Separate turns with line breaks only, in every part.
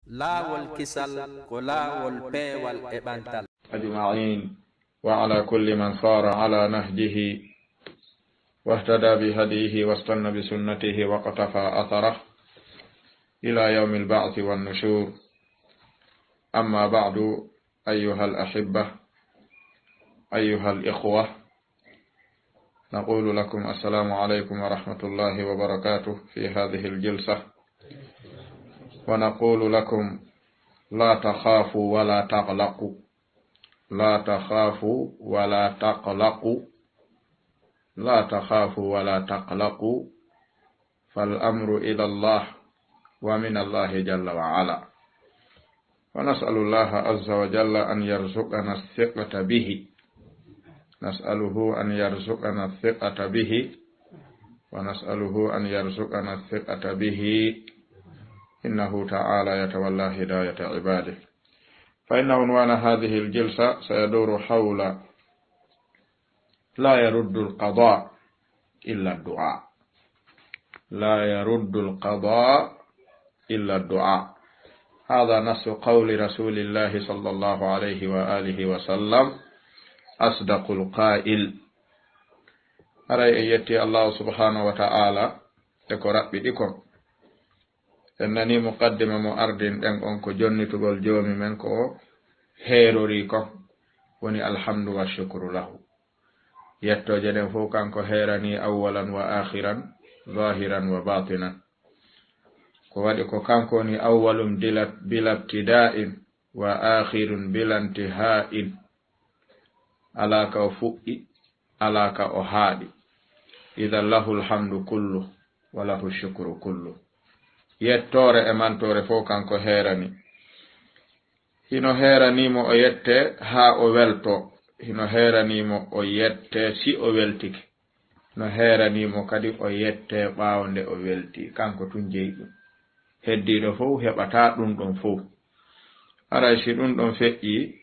laawol kisal ko laawol peewal e ɓantal
أجمعين وعلى كل من صار على نهجه واهتدى بهديه واستنى بسنته وقتفى أثره إلى يوم البعث والنشور. أما بعد، أيها الأحبة، أيها الإخوة، نقول لكم السلام عليكم ورحمة الله وبركاته في هذه الجلسة، ونقول لكم لا تخافوا ولا تقلقوا، لا تخافوا ولا تقلقوا، لا تخافوا ولا تقلقوا، فالأمر إلى الله ومن الله جل وعلا. ونسأل الله عز وجل أن يرزقنا الثقة به، نسأله أن يرزقنا الثقة به، ونسأله أن يرزقنا الثقة به، إنه تعالى يتولى هداية عباده. فإن عنوان هذه الجلسة سيدور حول لا يرد القضاء إلا الدعاء، لا يرد القضاء إلا الدعاء. هذا نص قول رسول الله صلى الله عليه وآله وسلم أصدق القائل. أرأي يتي الله سبحانه وتعالى تكرأ بديكم أنني مقدمة مؤردين أنكو جنة تقول جومي منكو هيروريكم وني الحمد والشكر له. يتو جنة فوقانكو هيراني أولا وآخرا ظاهرا وباطنا، كواديكو كانكوني أول بلا ابتداء وآخر بلا انتهاء، ألاك وفؤي ألاك أهادي، إذا له الحمد كله وله الشكر كله. yettore e mantore fof kanko herani. Hino heranimo o yette ha o welto, hino heranimo o yette si o weltike, no heranimo kadi o yette ɓawnde o welti. Kanko tun jeyi ɗum. Heddiɗo fof heɓata ɗum ɗon fof. Aray si ɗum ɗon feƴƴi,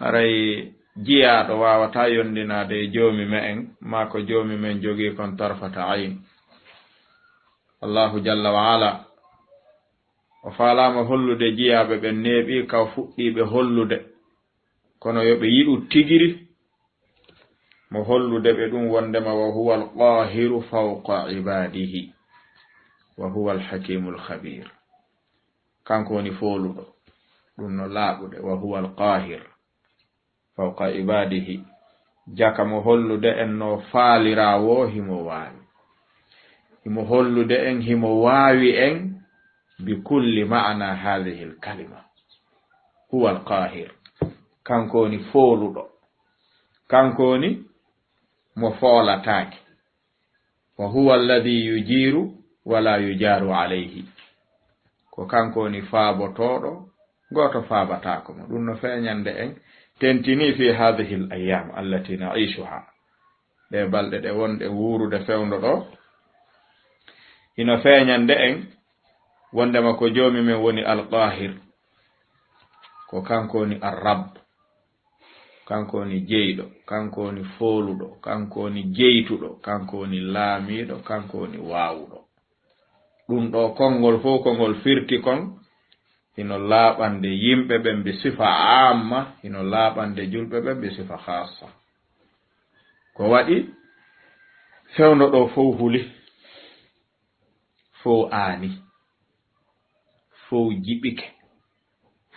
aray jiyaɗo wawata yondinade e jomi men, ma ko jomi men jogi kon tarfata ayn. Allahu jalla wa ala o faalama hollude jiyaɓe ɓe neeɓi kaw fuɗɗiɓe hollude, kono yoɓe yiɗu tigiri mo hollude ɓe ɗum wondema wa huwa alqahiru fawqa ibadihi wa huwa alhakimu alkhabir. Kanko woni foluɗo ɗum no laaɓude, wa huwa alqahir fawqa ibadihi, jaka mo hollude en no faalirawo himo waawi, himo hollude en himo waawi en bi kulli ma'ana hadhihi alkalima. Huwa alqahir, kanko woni foluɗo, kanko woni mo foolatake. wa huwa alladhi yujiru wala yujaru alayhi, ko kanko woni faabotoɗo, goto faabatako mo. ɗum no feñande en tentini fi hadhihi al ayyam allati na'ishuha, ɗe balɗe ɗe wonɗe wurude fewndo ɗo, hino feñande en wondema ko jomi men woni alqahir, ko kanko woni arrab, kanko woni jeyɗo, kanko woni foluɗo, kanko woni jeytuɗo, kanko woni laamiɗo, kanko woni wawuɗo. ɗum ɗo konngol fof kongol firti kon hino laaɓande yimɓe ɓen ɓe sifa amma, hino laaɓande julɓe ɓen ɓe sifa khassa. ko waɗi fewndo ɗo fof huli, fof aani, fof jiɓike,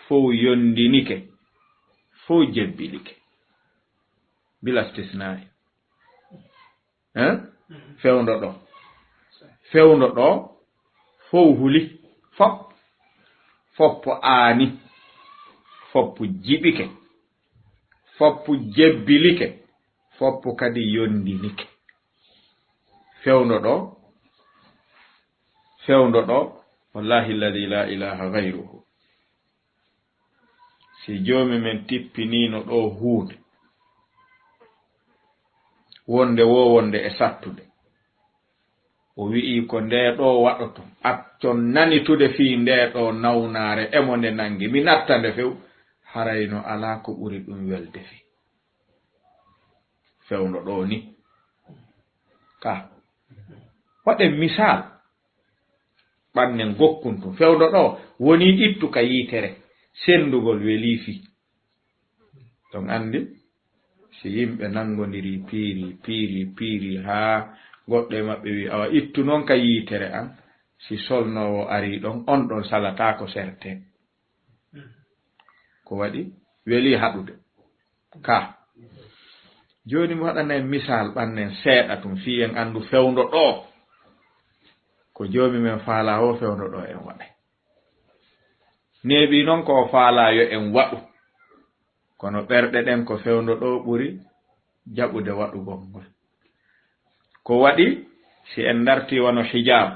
fof yondinike, fof jebbilike, bila istisnai. Fewndo ɗo fof huli, foppo aani, foppo jiɓike, foppo jebbilike, foppo kadi yondinike. Fewndo ɗo wallahi alladhi la ilaha ghayruhu, si jomi men tippinino ɗo huunde wonde wowonde e sattude, o wi'i ko nde ɗo waɗoto accon nanitude fi nde ɗo nawnare emo nde nangi, mi nattande few, harayno ala ko ɓuri ɗum welde fi. Fewndo ɗo ni ka waɗen misal ɓannen gokkuntu fewdo ɗo woni ittu ka yitere sendugol welifi don andi si yimɓe nangodiri piiri ha goɗɗo e maɓɓe wi awa ittu noon ka yitere an si solnowo ari ɗon on ɗon salata ko serte ko waɗi weli haɗude ka joni mi waɗana misal ɓannen seeɗa tum fi en andu fewdo ɗo ko jomi men faala ho fewdo ɗo en waɗa neeɓi noon ko faala yo en waɗu kono ɓerɗe ɗen ko fewdo ɗo ɓuri jaɓude waɗugol ngol ko waɗi si en darti wono hijab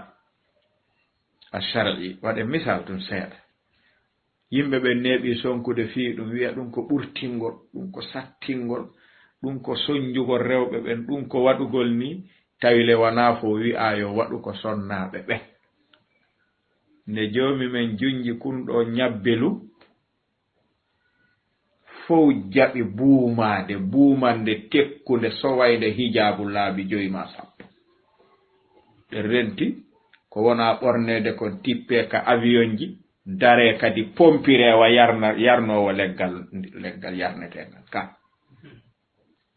ashar'i waɗe misal tum seeɗa yimɓe ɓe neeɓi sonkude fi ɗum wiya ɗum ko ɓurtingol ɗum ko sattingol ɗum ko soñjugol rewɓe ɓen ɗum ko waɗugol ni tawile wana fo wi'a yo waɗu ko sonnaɓe ɓe nde jomi men junji kunɗo ñabbelu fow jaɓi buumande tekkunde sowayde hijabu laabi 5 ma 10 ɓe renti ko wona ɓornede kon tippe ka avion ji dare kadi pompirewa yarnowo leggal yarnetegal ka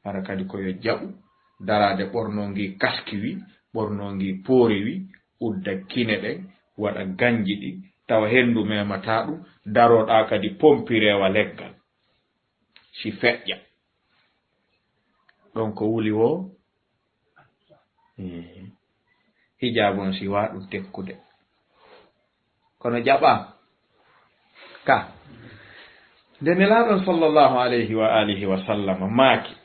ara kadi koyo jaɓu darade ɓornongi kaski wi ɓornongi poori wi udda kine ɗen waɗa ganji ɗi tawa hendu memata ɗum daroɗa kadi pompirewa leggal si feƴƴa ɗon ko wuli wo hijabon si waɗum tekkude kono jaɓa ka nde nelaɗon sallallahu alayhi wa alihi wa sallam maaki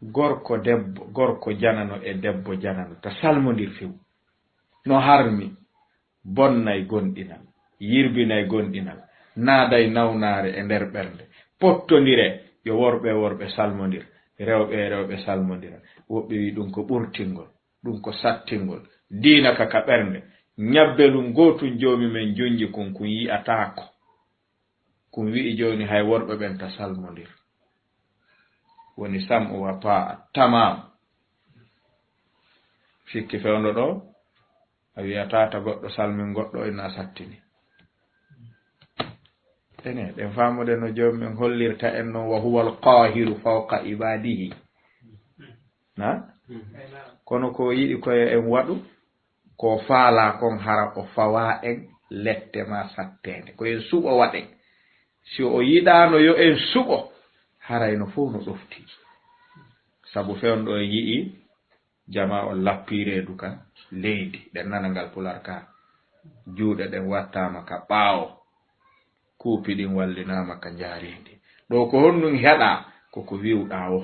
gorko janano e debbo janano ta salmodir few no harmi bonnay gonɗinal yirbinay gonɗinal naaday nawnare e nder ɓernde pottondire yo worɓe salmodir rewɓe salmodira woɓɓe wi ɗum ko ɓurtingol ɗum ko sattingol diina ka ɓernde ñabbelum gotum jomi men junji kun yi'atako kun wi'i joni hay worɓe ɓen ta salmodir woni sam'u wa ta'a tamam fikki fewndo ɗo a wiyata ta goɗɗo salmin goɗɗo ina sattini ene ɗen famude no jomumen hollirta en noon wa huwa alqahiru fawqa ibadihi na kono ko yiɗi koye en waɗu ko faala kon hara o fawa en lette ma sattende ko en suɓo waɗen si o yiɗano yo en suɓo harayno fof no ɗofti sabu fewndo en yi'i jama o lappireedu kan leydi ɗen nana ngal pular ka juuɗe ɗen wattama ka ɓaawo kuupi ɗin wallinama ka jaaridi ɗo ko honnum heɗa koko wiwɗa o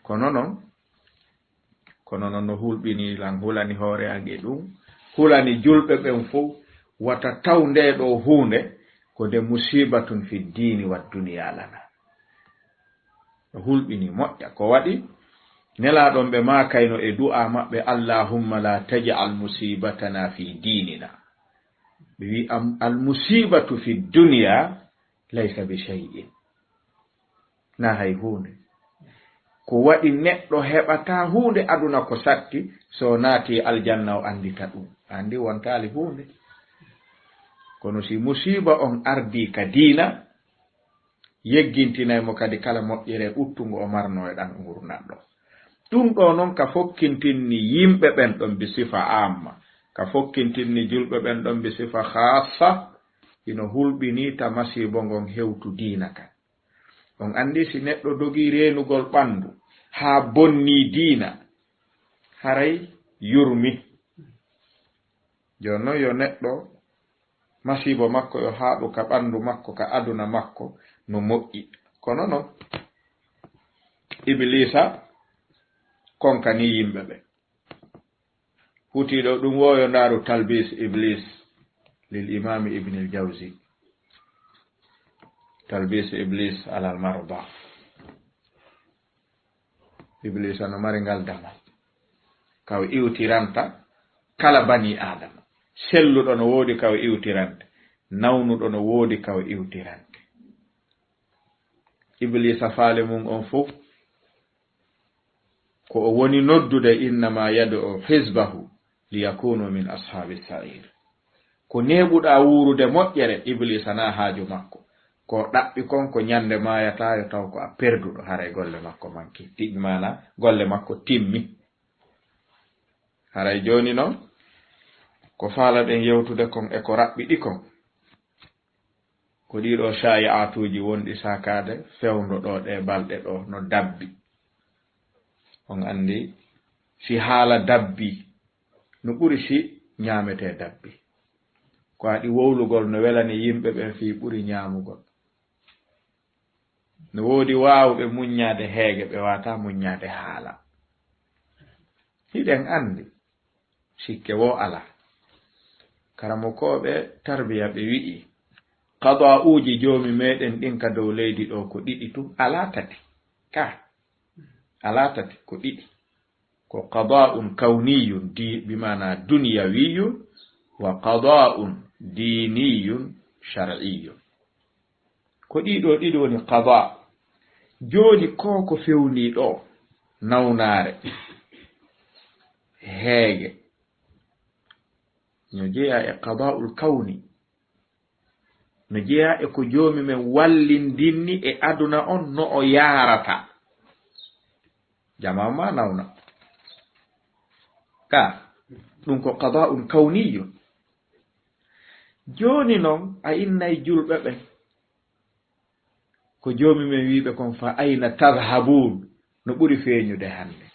kono noon no hulɓini lan hulani hoore ange ɗum hulani julɓe ɓen fof wata taw nde ɗo hunde ko de musibatun fi dini wa duniya lana no hulɓini moƴƴa ko waɗi nelaɗon ɓe makayno e du'a maɓɓe allahumma la taj'al musibatana fi dinina ɓe wi al musibatu fi dunya laysa bi shay'in na hay hunde ko waɗi neɗɗo heɓata hunde aduna ko satti so naati aljanna o andita ɗum andi wontali hunde kono si musiba on ardi ka diina yeggintinaymo kadi kala moƴƴere uttungo o marno e ɗan ngurnaɗɗo ɗum ɗo noon ka fokkintinni yimɓe ɓen ɗon bi sifa amma ka fokkintinni julɓe ɓen ɗon bi sifa khassa ino hulɓini ta masibo ngon hewtu diina kan on andi si neɗɗo dogi renugol ɓandu ha bonni diina haray yurmi jonno yo neɗɗo masibo makko yo haɗu ka ɓandu makko ka aduna makko no moƴƴi kono noon iblisa konkani yimɓe ɓe hutiɗo ɗum woyo ndaru talbis iblis lil imami ibn al jawzi talbis iblis alal marba iblis no mari ngal damal kaw iwtiranta kala bani adama selluɗo no woodi kaw iwtirante nawnuɗo no woodi kaw iwtirante iblisa faale mum on fof ko o woni noddude innama yad'u hizbahu liyakunu min ashabi sa'ir ko neɓuɗa wurude moƴƴere iblisa na haaju makko ko ɗaɓɓi kon ko ñande mayatayo taw ko a perduɗo haray golle makko manki tiɗi mana golle makko timmi haray joni noon ko faala ɗen yewtude kon e ko raɓɓiɗi kon ko ɗiɗo shayi atuji wonɗi sakade fewndo ɗo ɗe balɗe ɗo no dabbi on andi si haala dabbi no ɓuri si ñamete dabbi ko waɗi wowlugol no welani yimɓe ɓen fi ɓuri ñamugol no woodi waawɓe muññade heege ɓe wata muññade haala hiɗen andi sikke wo ala karamo koɓe tarbiya ɓe wi'i qada uji joomi meɗen ɗin ka dow leydi ɗo ko ɗiɗi tu ala tati ka ala tati ko ɗiɗi ko qada'un kawniyun bimana dunyawiyun wa qada'un diniyun shar'iyyun ko ɗiɗo ɗiɗi woni qada joni ko fewni ɗo nawnare heege no jeeya e qada'ul kawni no jeeya e ko joomi men wallindinni e aduna on no o yarata jama ma nawna ka ɗum ko qada'un kawniyun joni noon a innay julɓe ɓen ko joomi men wiɓe kon fa ayna tadhabun no ɓuri feeñude hande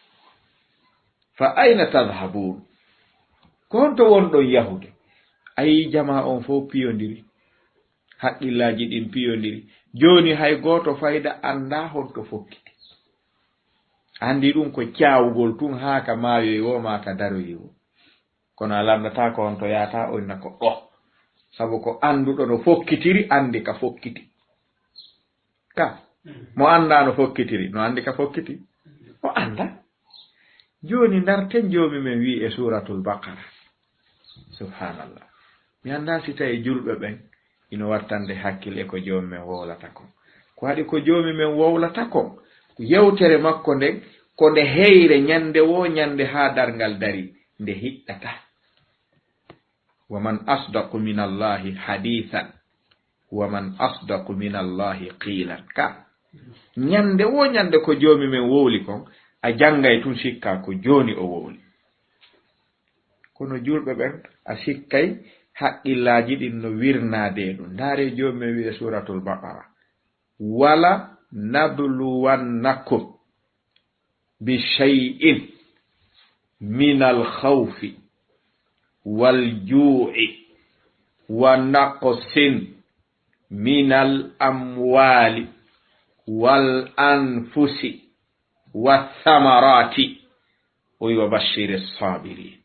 fa ayna tadhabun ko honto wonɗon yahude ayi jama on fof piyodiri haqqillaji ɗin piyodiri joni hay goto fayda anda honto fokkiti andi ɗum ko caawugol tun haaka maayoyi wo ma ka daroyi wo kono a landata ko honto yata onna ko ɗo sabu ko anduɗo no fokkitiri andi ka fokkiti ka mo anda no fokkitiri no andi ka fokkiti o anda joni darten joomi men wi e suratul baqara subhanallah mi anda si tawi julɓe ɓen ino wattande hakkille ko joomi men wowlata kon ko waɗi ko joomi men wowlata kon yewtere makko nden ko nde heyre ñande wo ñande ha dargal dari nde hiɗɗata wa man asdaqu min allahi hadithan wa man asdaqu min allahi qilan ka ñande wo ñande ko joomi men wowli kon a jangay tun sikka ko joni o wowli kono julɓe ɓen a sikkay haqqillaji ɗin no wirnade ɗum ndaare joomi men wiye suratul baqara wala nabluwannakum bi shay'in min al khawfi wal ju'i wa naqsin min al amwali wal anfusi والثمرات ويبشر الصابرين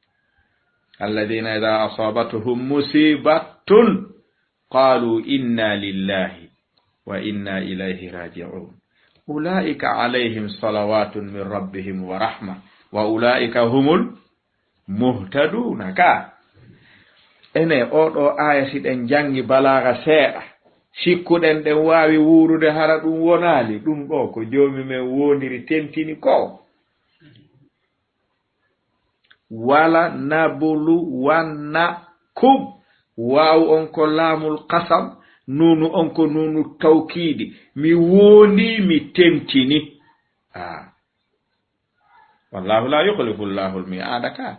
الذين إذا أصابتهم مصيبة قالوا إنا لله وإنا إليه راجعون أولئك عليهم صلوات من ربهم ورحمة وأولئك هم المهتدون كا ene oɗo aya siɗen jangi balaga seeɗa sikkuɗen ɗen wawi wurude hara ɗum wonali ɗum ɗo ko joomi men wondiri tentini ko wala nabulu wannakum waw on ko laamul qasam nunu on ko nunu tawkidi mi wondi mi tentini wallahu la yukhlifu llahu al-mi'ada ka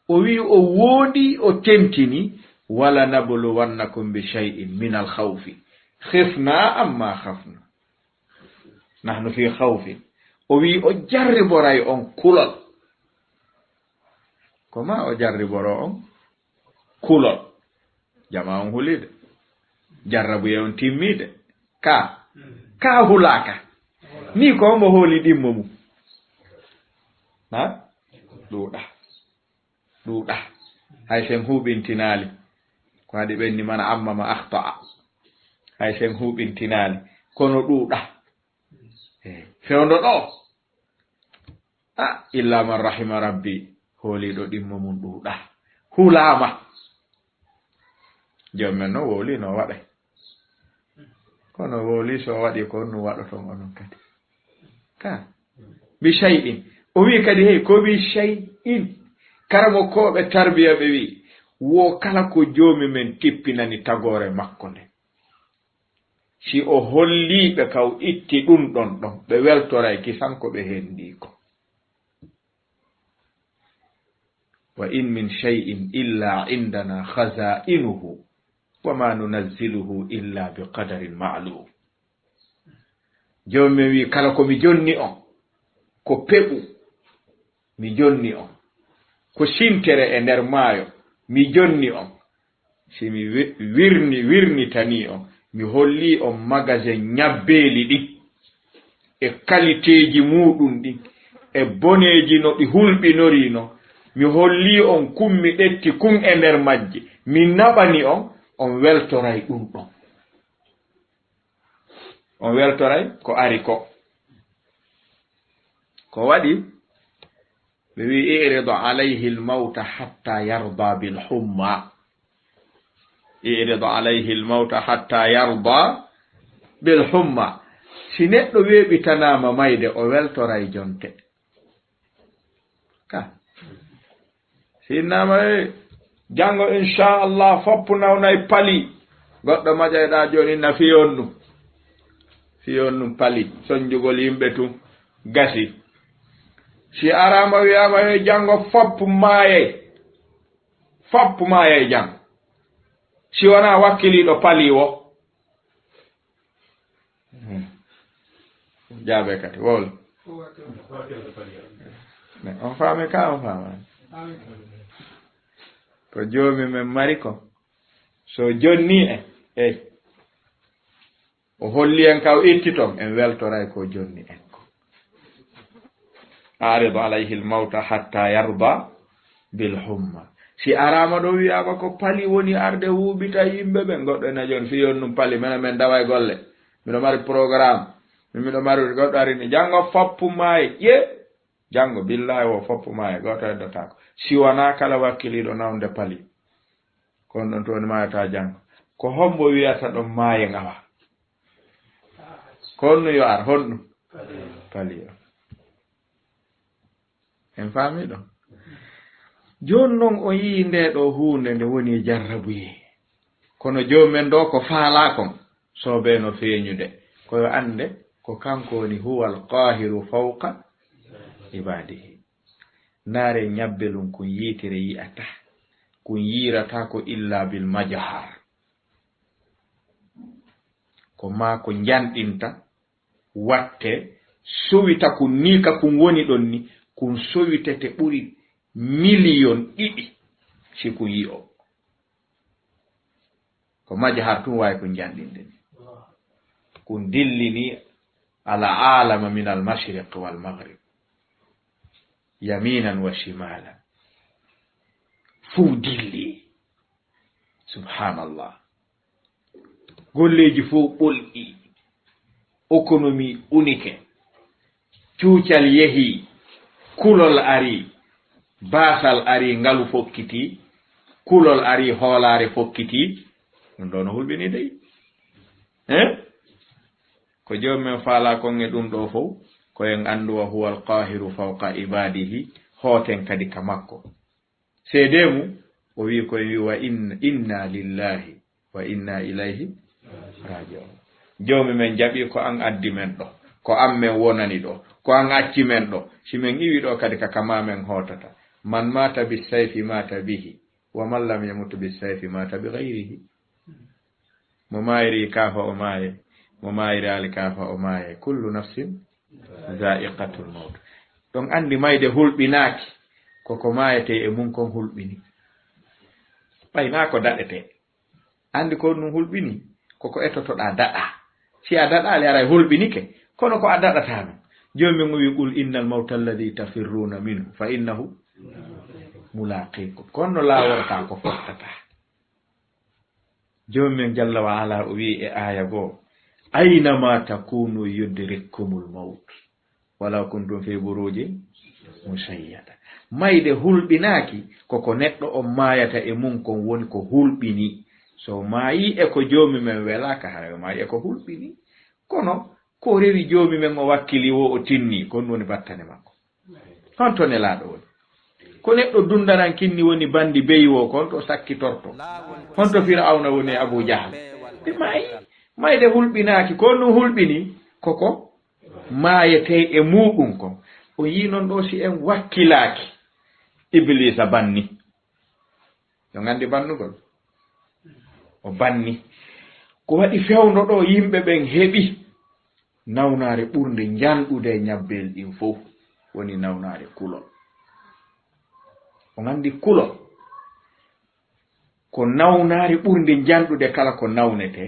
o wi o wondi o tentini wala nabulu wannakum bi shay'in min al-khawfi khifna amma khafna nahnu fi khawfin o wi o jarriboray on kulol koma o jarriboro on kulol jama on hulide jarrabu e on timmide ka hulaka ni ko mo holi dimmo mu ha duuɗa hay sen huɓintinali ko waɗi ɓenni mana amma ma akhta'a hay sen huɓintinali kono ɗuuɗa fewndo ɗo illa man rahima rabbi hooliɗo ɗimmo mum ɗuuɗa hulama jom men no wowli no waɗay kono wowli so waɗi ko no waɗoton onon kadi ka bi shay'in o wi kadi hey ko bi shay'in karamo koɓe tarbiya ɓe wi wo kala ko joomi men tippinani tagore makko nde si o holliɓe kaw itti ɗum ɗon ɗon ɓe weltoray kisanko ɓe hendi ko wa in min shay'in illa indana khaza'inuhu wa ma nunazziluhu illa bi qadarin ma'lum joomi wi kala ko mi jonni on ko peɓu mi jonni on ko sintere e nder maayo mi jonni on si mi wirnitani on mi holli on magasin ñabbeeli ɗi e qualitéji muɗum ɗi e boneji no ɗi hulɓinorino mi holli on kummi ɗetti kum e nder majji mi naɓani on weltoray ɗum ɗon on weltoray ko ari ko waɗi ɓe wi irido alayhi lmawta hatta yarda bilhumma irido alayhi lmawta hatta yarda bilhumma si neɗɗo weeɓitanama mayde o weltoray jonte ka sinnama jango inchallah foppu nawnay pali goɗɗo maƴayɗa joni na fiyon ɗum pali soñjugol yimɓe tum gasi si arama wiyama yo jango foppu maayay jango si wona wakkiliɗo pali wo jaabe kadi wol on faami ka on faamani ko joomi men mari ko so jonni en o holli en kaw ittiton en weltoray ko jonni en ko aridu alayhi lmawta hatta yarda bilhumma si arama ɗo wiyama ko pali woni arde huuɓita yimɓe ɓe goɗɗo ene joni fiyon num pali men dawa e golle miɗo mari programme miɗo mari goɗɗo arini janngo foppu maayi janngo billahi o foppu maayi goto heddotako si wona kala wakkiliɗo nawde pali kon ɗon toni mayata janngo ko hombo wiyata ɗon maaye ngawa konno yo ar honɗum pali o en faami ɗon joni noon o yii nde ɗo hunde nde woni jarrabuye kono jomumen ɗo ko faala kon soɓe no feeñude koyo ande ko kanko woni huwa alqahiru fawqa ibadihi naare ñabbelum kun yiitire yi'ata kun yiirata ko illa bil majhar ko ma ko janɗinta watte sowita kun ni ka kun woni ɗon ni kun sowitete ɓuri million ɗiɗi si kun yi o ko majhar tun wawi kun janɗinde ni kun dillini ala alama min al mashriq wal maghrib yaminan wa shimalan fuu dilli subhanallah golleji fof ɓolɗi économie unique cuucal yehi kulol ari baasal ari ngalu fokkiti kulol ari hoolare fokkiti ɗum ɗo no hulɓini dey ko jomumen faala konge ɗum ɗo fof koyen anduwa huwa alqahiru fawqa ibadihi hooten kadi ka makko seedemu o wi koye wi wa inna lillahi wa inna ilayhi raji'un joomi men jaɓi ko an addi men ɗo ko an men wonani ɗo ko an acci men ɗo si men iwi ɗo kadi kama men hootata man mata bisayfi mata bihi wa man lam yamut bisayfi mata bi ghayrihi mo mayri kafa o maye mo mayri ali kafa o maye kullu nafsin za'iqatul maut donc andi mayde hulɓinaaki koko mayete e mum kon hulɓini ɓayna ko daɗete andi ko ɗum hulɓini koko etotoɗa daɗa si a daɗali ara hulɓinike kono ko a daɗatano jommi mo wi qul innal mawta alladhi tafirruna minhu fa innahu mulaqikum kono laworta ko fottata jommi jalla wa ala o wi e aya goo aynama takunu yudrikkumul maut wala kuntum fi burujin musayyada mayde hulɓinaaki koko neɗɗo on maayata e mum kon woni ko hulɓini so maayi e ko joomi men welaka hara maayi e ko hulɓini kono ko rewi joomi men o wakkili wo o tinni kon woni battane makko honto nelaaɗo woni ko neɗɗo dundaran kinni woni bandi beyiwo kon to sakkitorto honto Fir'auna woni Abu Jahl ɓe maayi mayde hulɓinaaki ko no hulɓini koko maayete e muɗum kon o yi noon ɗo si en wakkilaaki Iblisa banni yo gandi bannugol o banni ko waɗi fewno ɗo yimɓe ɓen heɓi nawnaare ɓurde janɗude ñabbel ɗin fof woni nawnaare kulol o gandi kulol ko nawnaare ɓurde janɗude kala ko nawnete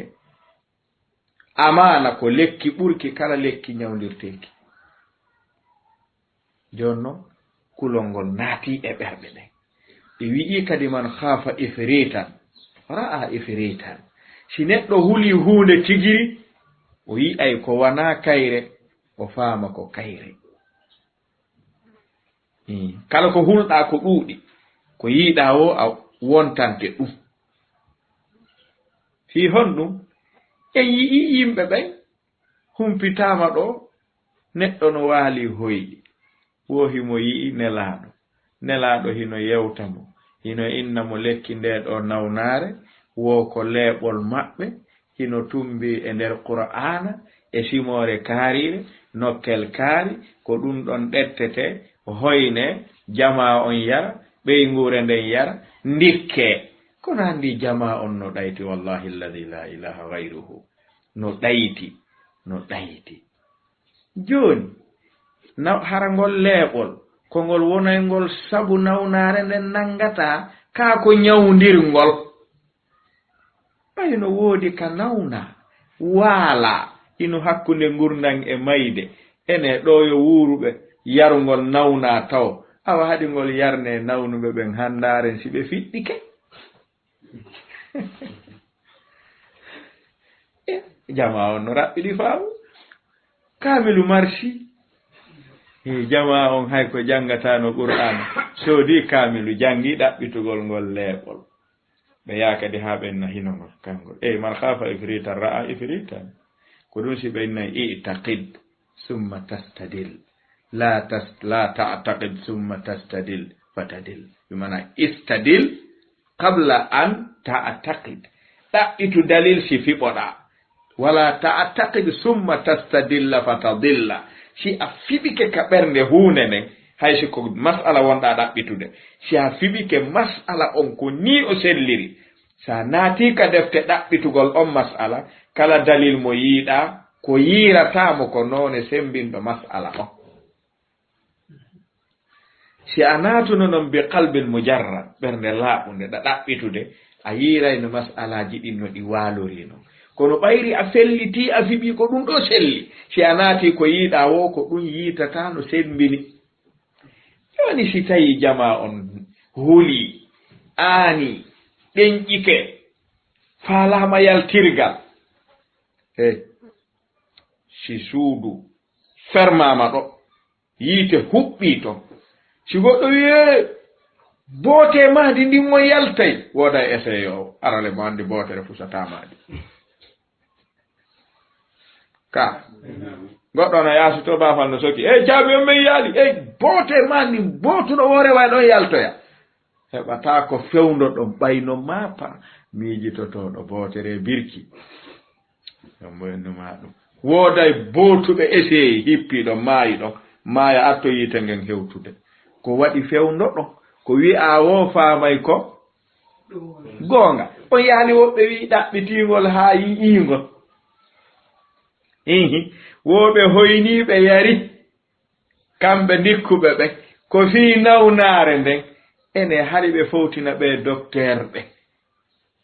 amana ko lekki ɓurki kala lekki ñawdirteki jonno kulol ngol naati e ɓerɓe ɓen ɓe wi'i kadi man khaafa ifritan ra'a ifritan si neɗɗo huli hunde tigiri o yi'ay ko wana kayre o faama ko kayre kala ko hulɗa ko ɗuuɗi ko yiiɗa o a wontante ɗum fi honɗum en yi'i yimɓe ɓen humpitama ɗo neɗɗo no waali hoyɗi wohimo yi'i nelaɗo hino yewtamo hino innamo lekki nde ɗo nawnaare wo ko leeɓol maɓɓe hino tumbi e nder Qur'ana e simore kaarire nokkel kaari ko ɗum ɗon ɗettete hoyne jama on yara ɓeygure nden yara ndikke kono andi jama on no ɗayti wallahi alladi la ilaha gayruhu no ɗayti joni hara ngol leeɓol ko ngol wonaygol sabu nawnaare nden nangata kaa ko ñawdirngol ɓayno woodi ka nawna waala ino hakkunde gurdan e mayde ene ɗo yo wuuruɓe yarugol nawna taw awa haɗigol yarne nawnuɓe ɓen handaren si ɓe fiɗɗike jama on no raɓɓiɗi faamu kamilu marsi jama on hay ko janggatano Qur'an soodi kamilu jangi ɗaɓɓitugol ngol leeɓol ɓe yaakadi ha ɓenna hinogol kangol man khafa ifritan ra'a ifritan ko ɗum si ɓennayi i'taqid summa tastadil la ta'taqid summa tastadil fatadil bimana istadil qabla an ta'taqid ɗaɓɓitu dalil si fiɓoɗa wala ta'taqid summa tastadilla fatadilla si a fiɓike ka ɓernde hunde nden haysi ko mas'ala wonɗa ɗaɓɓitude si a fiɓike mas'ala on ko ni o selliri sa naati ka defte ɗaɓɓitugol on mas'ala kala dalil mo yiiɗa ko yiiratamo ko noone sembinɗo mas'ala on si a naatuno noon bi qalbin mujarrad ɓernde laaɓunde ɗa ɗaɓɓitude a yiirayno mas'alaji ɗin no ɗi waalorino kono ɓayri a felliti a fiɓi ko ɗum ɗo selli si a naati ko yiiɗa wo ko ɗum yiitata no sembini joni si tawi jama on huli aani ɗenƴike faalama yaltirgal si suudu fermama ɗo yiite huɓɓi to si goɗɗo wiye boote maadi ndin mo yaltay woda essayé o arale mo andi bootere fusatamadi ka goɗɗo no yaasuto bafal no soki jaabi on men yaali boote ma ndi bootuɗo woore way ɗon yaltoya heɓata ko fewndo ɗo ɓayno mapa miijitotoɗo bootere birki ɗon moyennuma ɗum wooday bootuɓe essayé hippiɗo maayi ɗon maaya atto yiite ngen hewtude ko waɗi fewndo ɗo ko wi'a wo faamay ko goonga on yaali woɓɓe wi ɗaɓɓitingol haa yi'ingol woɓe hoyniɓe yari kamɓe ndikkuɓe ɓe ko fii nawnaare nden ene hari ɓe fowtina ɓe docteur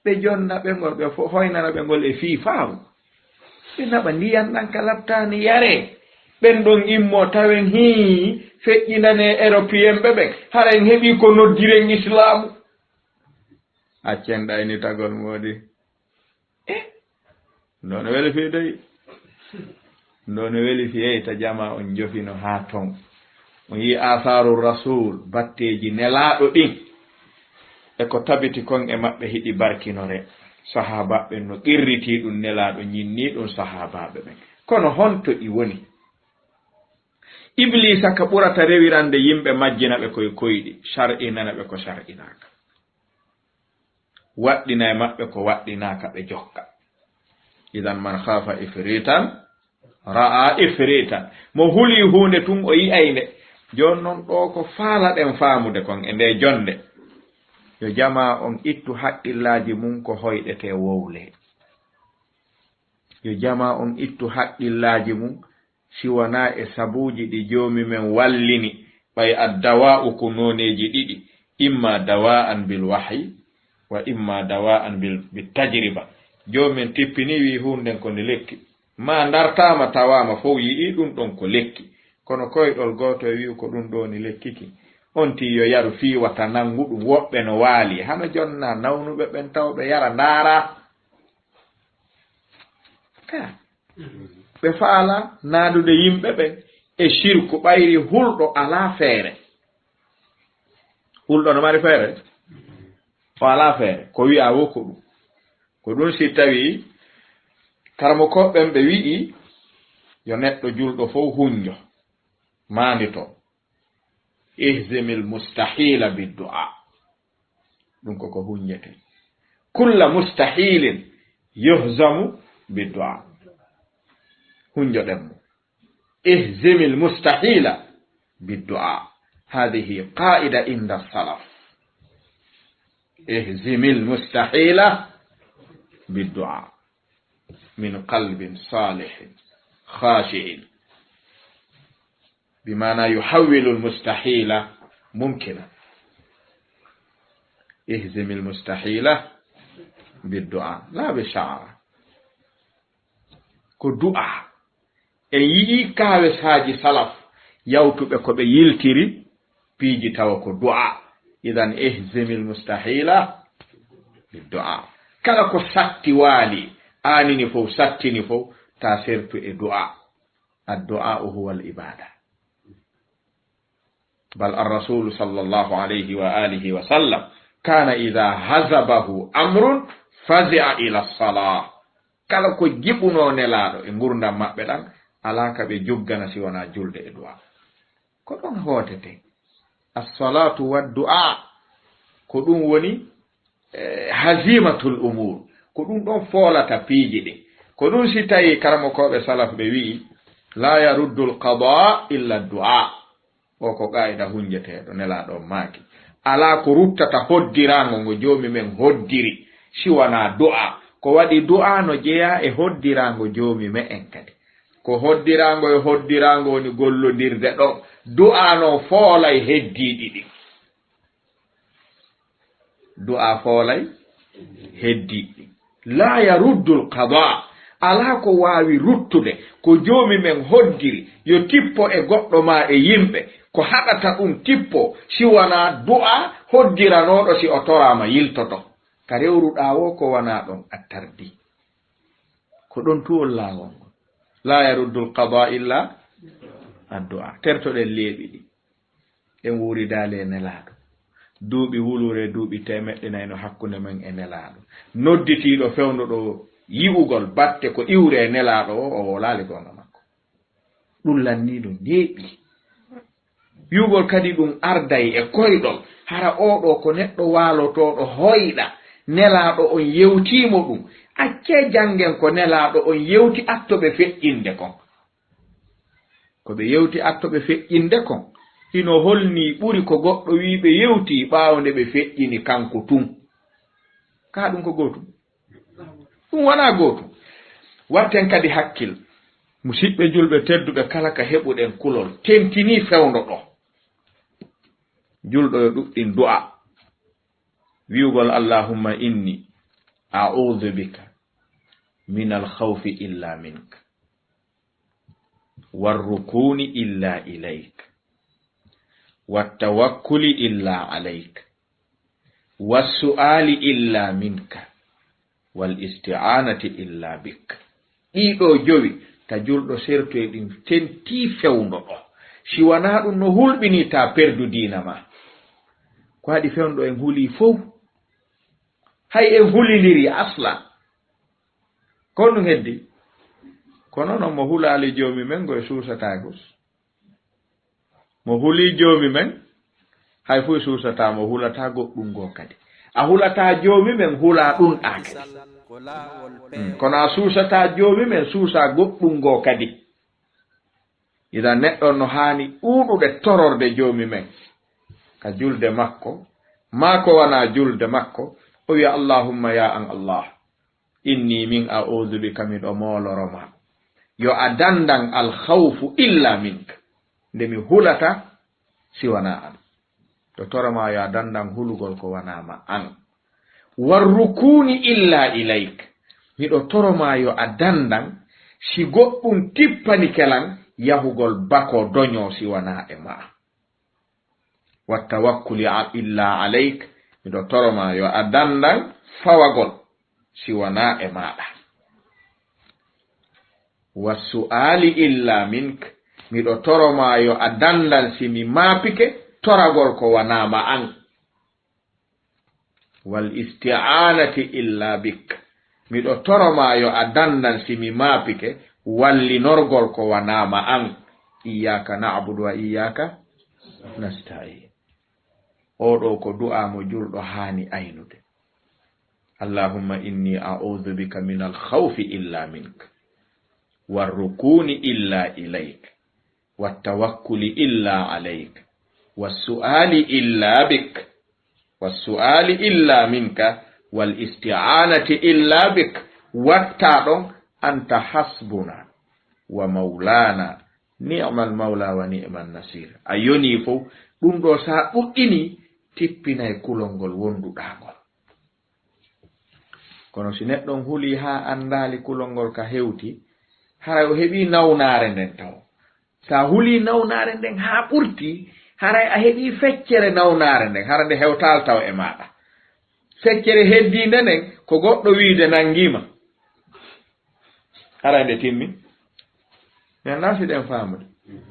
ɓe jonna ɓe ngol ɓe hoynana ɓe ngol e fii faamu ɓe naɓa ndiyan ɗan ka laɓtaani yare ɓen ɗon immo tawen feƴƴinane européen ɓe ɓen hara en heɓi ko noddiren islamu accen ɗayni tagol moodi ndono weli fi dey ndono weli fi eyta jama on jofino ha ton on yi asaru rasul batteji nelaɗo ɗin e ko tabiti kon e maɓɓe hiɗi barkinore sahabaɓe no qirriti ɗum nelaɗo ñinni ɗum sahabaɓe ɓen kono honto ɗi woni iblisa ka ɓurata rewirande yimɓe majjina ɓe koye koyɗi shar'inana ɓe ko shar'inaka waɗɗina e maɓɓe ko waɗɗinaka ɓe jokka idan man khafa ifritan ra'a ifritan mo huli hunde tun o yi'ay nde jon non ɗo ko faala ɗen faamude kon e nde jonde yo jama on ittu haqqillaji mum ko hoyɗete wowle yo jama on ittu haqqillaji mum siwana e sabuji ɗi joomi men wallini ɓay addawa'u ko noneji ɗiɗi imma dawa'an bil wahyi wa imma dawa'an bil tajriba joomen tippini wi hunden ko ne lekki ma dartama tawama fof yi'i ɗum ɗon ko lekki kono koyɗol goto wi ko ɗum ɗo ni lekkiki on ti yo yaru fiwata nangu ɗum woɓɓe no waali hano jonna nawnuɓe ɓen tawɓe yara ndaara ɓe faala naadude yimɓe ɓen e shirku ɓayri hulɗo ala feere hulɗo no mari feere o ala feere ko wi'a wo ko ɗum si tawi karmo koɓɓen ɓe wi'i yo neɗɗo julɗo fof hunjo maandito ihzimil mustahila biddu'a ɗum koko hunjete kulla mustahilin yuhzamu biddu'a hunjoɗen mo ihzimil mustahila biddu'a hadihi qa'ida inda salaf ihzimil mustahila biddu'a min qalbin salihin khashi'in بمعنى يحول المستحيل ممكنا اهزم المستحيل بالدعاء لا بالشعر كدعاء اي كاوس هاجي سلف يوتو ko be yiltiri piiji taw ko du'a idan ihzim almustahil بالدعاء kala ko satti wali anini fo sattini fo ta sertu e du'a الدعاء هو العباده بل الرسول صلى الله عليه وآله وسلم كان إذا هزبه أمر فزع إلى الصلاة kala ko jibuno nelaado e ngurdam mabbe dan alaka be joggana si wana julde e du'a ko don hotete as-salatu wad-du'a ko dum woni hazimatul umur ko dum don folata piiji de ko dum si tayi karamo ko be salaf be wi la yaruddu al-qada illa ad-du'a o ko qaida hunjeteedo nelaado maaki ala ko ruttata hoddirango ngo joomi men hoddiri si wana du'a ko wadi du'a no jeya e hoddirango joomi me en kadi ko hoddirango e hoddirango ni gollondirde do du'a no foolay heddiidi di du'a foolay heddiidi la yaruddu al-qada ala ko waawi ruttude ko joomi men hoddiri yo tippo e goddo ma e yimbe ko haɗata ɗum tippo si wana du'a hoddiranoɗo si o torama yiltoto ka rewruɗa wo ko wana ɗon attardi ko ɗon tuwol laawol ngol la yaruddu alqada illa addu'a tertoɗen leeɓi ɗi en wuridale nelaɗo duuɓi wulure duuɓi temeɗɗe nayno hakkunde men e nelaɗo nodditiɗo fewndo ɗo yi'ugol batte ko iwre e nelaɗo o wolali gonga makko ɗum lanniɗo neeɓi yugol kadi ɗum arday e koyɗol hara oɗo ko neɗɗo walotoɗo hoyɗa nelaɗo on yewtimo ɗum acce jangen ko nelaɗo on yewti attoɓe feƴƴinde kon ko ɓe yewti attoɓe feƴƴinde kon hino holni ɓuri ko goɗɗo wi ɓe yewti ɓawde ɓe feƴƴini kanko tun ka ɗum ko gotum ɗum wona gotum watten kadi hakkil musidɓe julɓe tedduɓe kala ka heɓuɗen kulol tentini fewndo ɗo julɗo yo ɗuɗɗin du'a wi'ugol allahumma inni a'udhu bika min al-khawfi illa mink war-rukuni illa ilayk wat-tawakkuli illa alayk was-su'ali illa minka wal-isti'anati illa bik ɗiɗo jowi ta julɗo serto e ɗin tenti fewndo ɗo si wana ɗum no hulɓini ta perdu diina ma ko haɗi fewndo en huli fof hay en hulidiri asla ko ɗum heddi kono noon mo hulali joomi men go e suusatagus mo huli joomi men hay fu suusata mo hulata goɗɗum go kadi a hulata joomi men hula ɗum ɗa kadi kono a suusata joomi men suusa goɗɗum go kadi ida neɗɗo no haani ɗuuɗuɗe tororde joomi men ka julde makko maako wana julde makko o wiya allahumma ya an allah inni min a'udhu bika miɗo mooloroma yo a dandan alkhawfu illa minka nde mi hulata si wana an to toroma yo a dandan hulugol ko wanama an warrukuni illa ilayk miɗo toroma yo a dandan si goɗɗum tippani kelan yahugol bako doño si wana e ma wattawakkuli illa alayk miɗo toroma yo a dandan fawagol si wana e maɗa wassu'ali illa mink miɗo toroma yo a dandan si mi maapike toragol ko wanama an wal isti'anati illa bik miɗo toroma yo a dandan si mi maapike wallinorgol ko wanama an iyyaka na'budu wa iyyaka nasta'in oɗo ko du'a mo julɗo haani aynude allahumma inni a'udhu bika min al-khawfi illa mink warrukuni illa ilayk wattawakkuli illa alayk wassu'ali illa bik wassu'ali illa minka wal isti'anati illa bik wattaɗon anta hasbuna wa maulana ni'mal maula wa ni'man nasir a yoni fof ɗum ɗo sa ɗuɗɗini tippinay kulolngol wonduɗagol kono si neɗɗon huli ha andali kulolngol ka hewti haray o heɓi nawnare nden taw sa huli nawnare nden ha ɓurti haray a heɓi feccere nawnare nden hara nde hewtal taw e maɗa feccere heddinde nden ko goɗɗo wiide nangima haray nde timmi men nasiɗen famude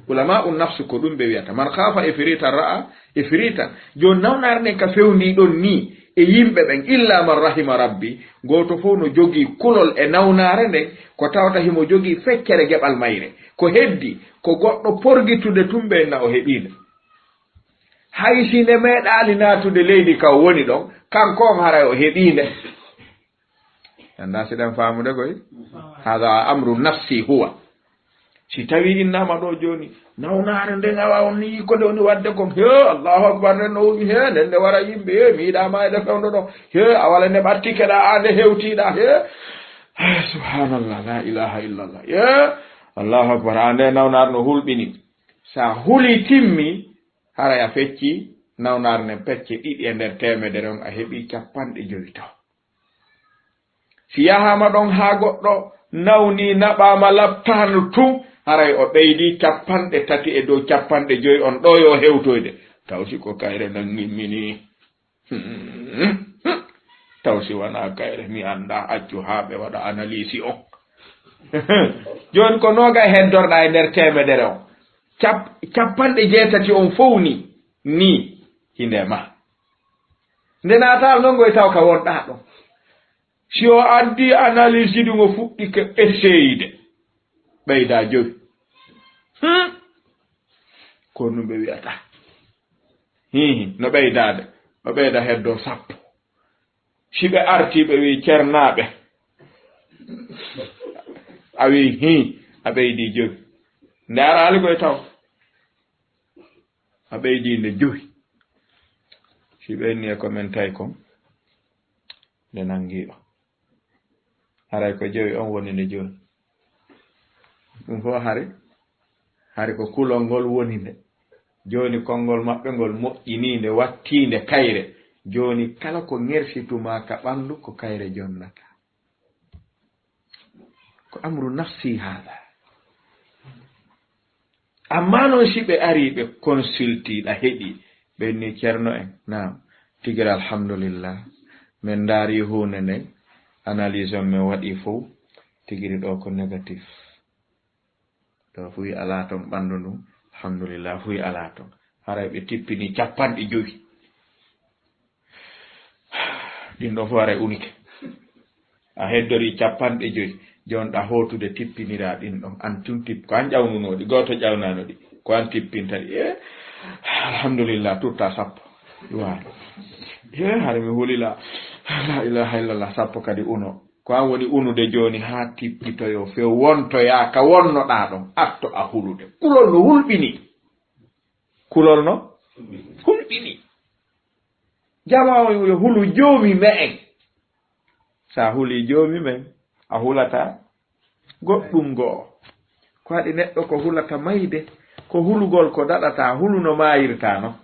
ulama un nafsu ko ɗum ɓe wiyata man khafa ifrita ra'a ifrita joni nawnare nden ka fewni ɗon ni e yimɓe ɓen illa man rahima rabbi goto fof no jogii kulol e nawnare nden ko tawta himo jogii feccere geɓal mayre ko heddi ko goɗɗo porgitude tumɓe na o heɓino hay si nde meeɗali natude leydi ka woni ɗon kanko on haray o heɓinde anda siɗen famude koy hada amru nafsi huwa si tawi innama ɗo joni nawnare nden awa on ni ko nde woni wadde kom he allahu akbar nden no woni he nden nde wara yimɓe he mi yiɗama e defewdo ɗo he a wala nde ɓartikeɗa a nde hewtiɗa he subhanallah la ilaha illallah ye allahu akbar a nde nawnare no hulɓini sa huli timmi haray a fecci nawnare nden pecce ɗiɗi e nder temedere on a heeɓi 50 taw si yahama ɗon ha goɗɗo nawni naɓama laptano tum haray o ɓeydi 30 e dow 50 on ɗo yo hewtoyde taw si ko kayre nan gimmini taw si wana kayre mi anda accu ha ɓe waɗa analyse o joni ko noga heddorɗa e nder temedere on 80 on fowni ni hindema nde natal non goye taw ka wonɗa ɗon si o addi analyse ɗum o fuɗɗi ko essayde ɓeyda 5 ko ɗum ɓe wiyata no ɓeydade o ɓeyda heddo 10 si ɓe arti ɓe wi ceernaɓe a wi a ɓeydi 5 nde ara ali koye taw a ɓeydinde 5 si ɓenni e komin tawi kon nde nangiɗo haray ko 5 on woni nde joni ɗum fof hari ko kulol ngol woni nde joni konngol maɓɓe ngol moƴƴininde wattinde kayre joni kala ko ŋersituma ka ɓandu ko kayre jonnata ko amru nafsi haala amma noon si ɓe ari ɓe consultiɗa heɗi ɓenni ceerno en nam tigiri alhamdulillah min daari hunde nden analyse on min waɗi fof tigiri ɗo ko négatif to fuyi ala ton ɓandu ndum alhamdulillah fuyi ala ton haray ɓe tippini 50 ɗin ɗo fof aray unike a heddori 50 jonɗa hotude tippinira ɗin ɗon an tun tipp ko an ƴawnunoɗi goto ƴawnanoɗi ko an tippintadi alhamdulillah tutta sappo duwa har mi hulila la ilaha illallah sappo kadi uno ko an woni unude joni ha tippitoyo fe wontoya ka wonnoɗa ɗon atto a hulude kulol no hulɓini kulol no hulɓini jama o yo hulu joomi me en sa huli joomi men a hulata goɗɗum goo ko waɗi neɗɗo ko hulata mayde ko hulugol ko daɗata hulu no mayirta no